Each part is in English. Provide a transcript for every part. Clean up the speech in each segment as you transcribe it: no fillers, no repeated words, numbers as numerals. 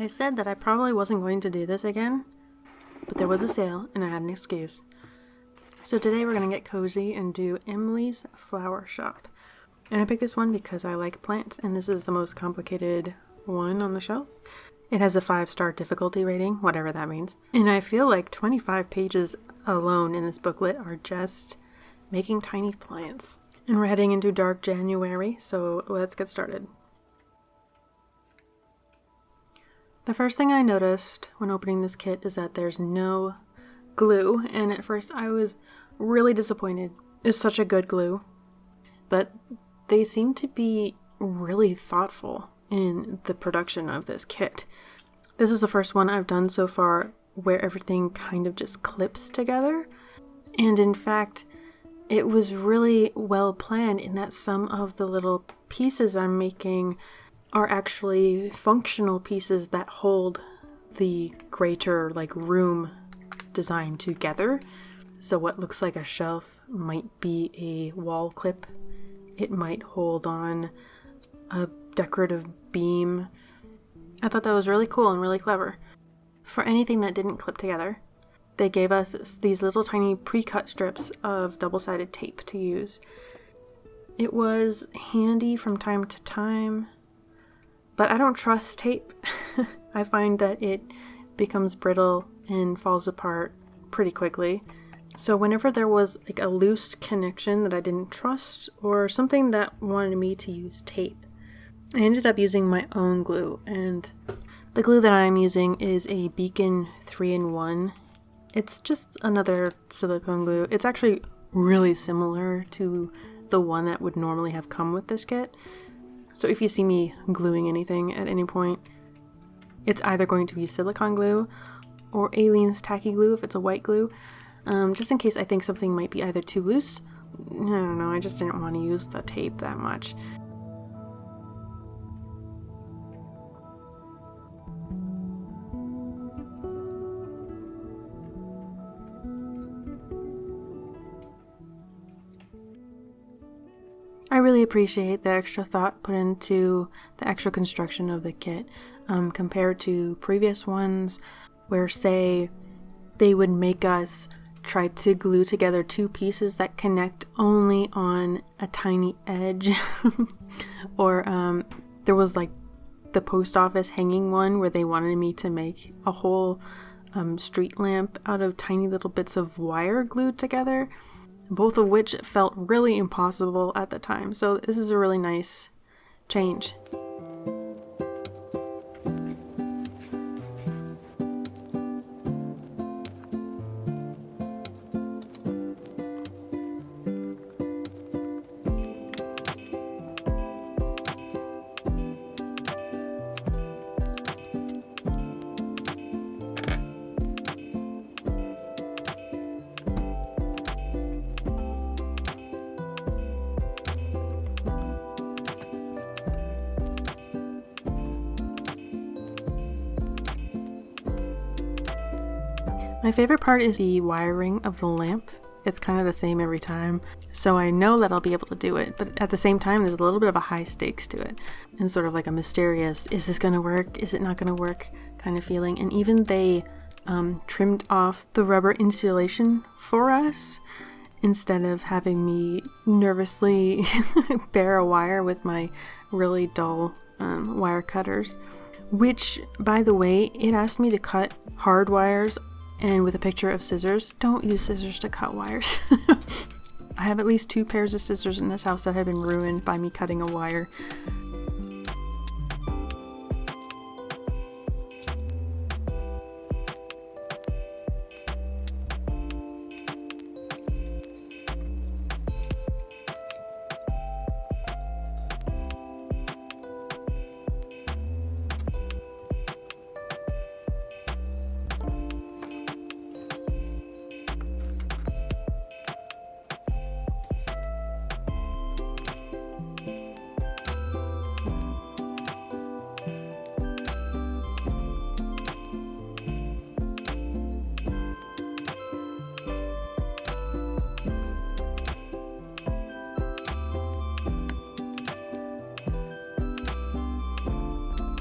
I said that I probably wasn't going to do this again, but there was a sale and I had an excuse. So today we're going to get cozy and do Emily's Flower Shop. And I picked this one because I like plants, and this is the most complicated one on the shelf. It has a 5-star difficulty rating, whatever that means. And I feel like 25 pages alone in this booklet are just making tiny plants. And we're heading into dark January, so let's get started. The first thing I noticed when opening this kit is that there's no glue, and at first I was really disappointed. It's such a good glue, but they seem to be really thoughtful in the production of this kit. This is the first one I've done so far where everything kind of just clips together, and in fact it was really well planned in that some of the little pieces I'm making are actually functional pieces that hold the greater room design together. So what looks like a shelf might be a wall clip. It might hold on a decorative beam. I thought that was really cool and really clever. For anything that didn't clip together, they gave us these little tiny pre-cut strips of double-sided tape to use. It was handy from time to time, but I don't trust tape. I find that it becomes brittle and falls apart pretty quickly. So whenever there was a loose connection that I didn't trust or something that wanted me to use tape, I ended up using my own glue, and the glue that I'm using is a Beacon 3-in-1. It's just another silicone glue. It's actually really similar to the one that would normally have come with this kit. So if you see me gluing anything at any point, it's either going to be silicone glue or Aleene's tacky glue if it's a white glue. Just in case I think something might be either too loose. I don't know, I just didn't want to use the tape that much. I really appreciate the extra thought put into the extra construction of the kit, compared to previous ones where, say, they would make us try to glue together two pieces that connect only on a tiny edge. Or there was the post office hanging one where they wanted me to make a whole street lamp out of tiny little bits of wire glued together, both of which felt really impossible at the time. So this is a really nice change. My favorite part is the wiring of the lamp. It's kind of the same every time, so I know that I'll be able to do it, but at the same time there's a little bit of a high stakes to it, and sort of like a mysterious, is this gonna work, is it not gonna work kind of feeling. And even they trimmed off the rubber insulation for us instead of having me nervously bare a wire with my really dull wire cutters, which, by the way, it asked me to cut hard wires and with a picture of scissors. Don't use scissors to cut wires. I have at least 2 pairs of scissors in this house that have been ruined by me cutting a wire.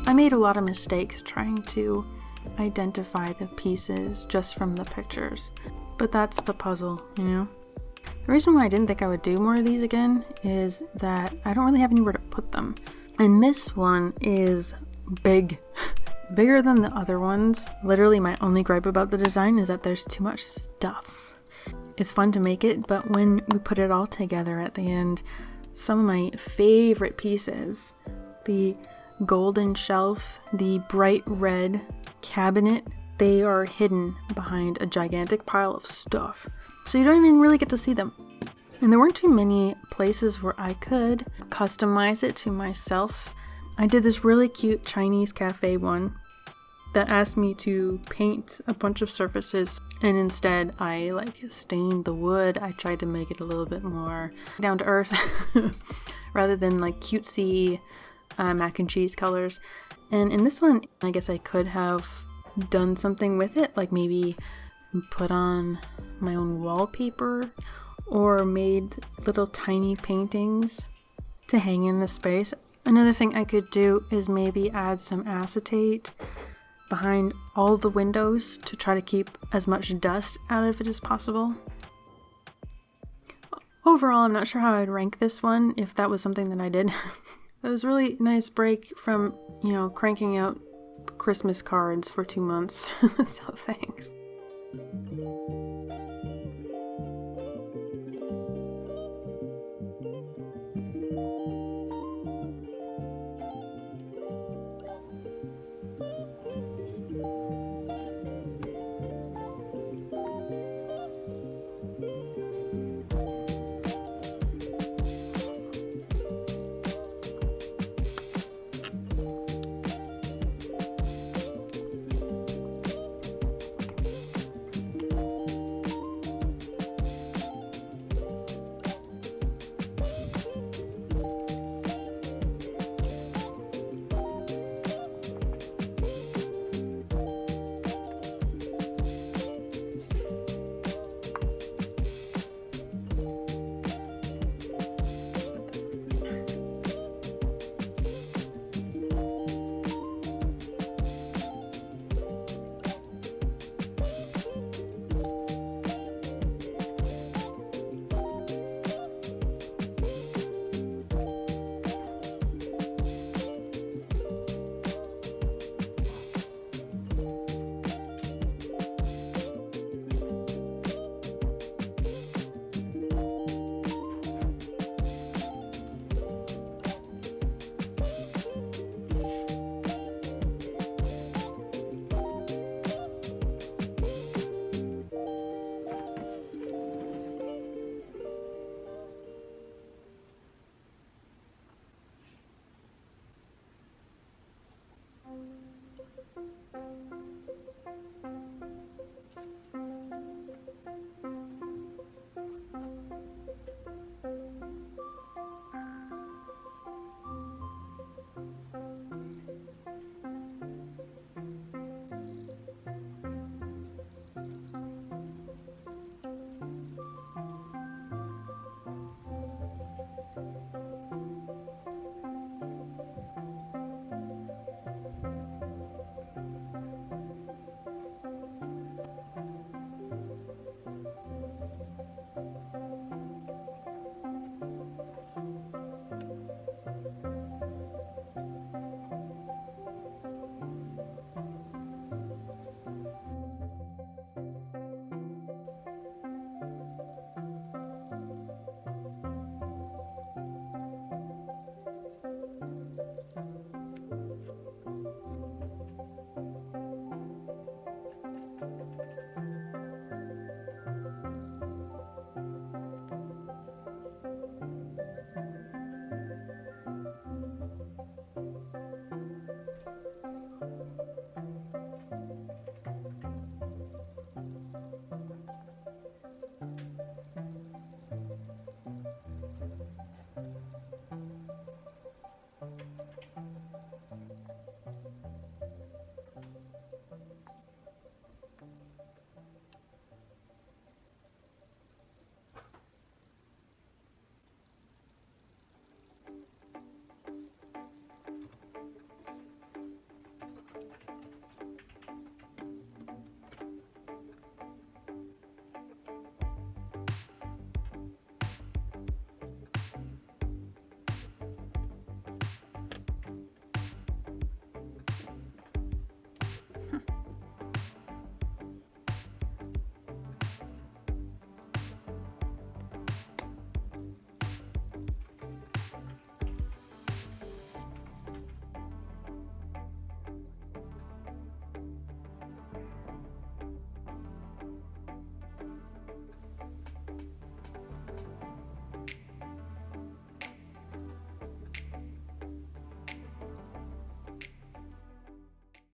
I made a lot of mistakes trying to identify the pieces just from the pictures, but that's the puzzle, you know? The reason why I didn't think I would do more of these again is that I don't really have anywhere to put them. And this one is big. Bigger than the other ones. Literally my only gripe about the design is that there's too much stuff. It's fun to make it, but when we put it all together at the end, some of my favorite pieces, the golden shelf, the bright red cabinet, they are hidden behind a gigantic pile of stuff. So you don't even really get to see them. And there weren't too many places where I could customize it to myself. I did this really cute Chinese cafe one that asked me to paint a bunch of surfaces, and instead I stained the wood. I tried to make it a little bit more down to earth rather than cutesy mac and cheese colors. And in this one, I guess I could have done something with it, like maybe put on my own wallpaper or made little tiny paintings to hang in the space. Another thing I could do is maybe add some acetate behind all the windows to try to keep as much dust out of it as possible. Overall, I'm not sure how I'd rank this one if that was something that I did. It was a really nice break from, cranking out Christmas cards for 2 months. So thanks.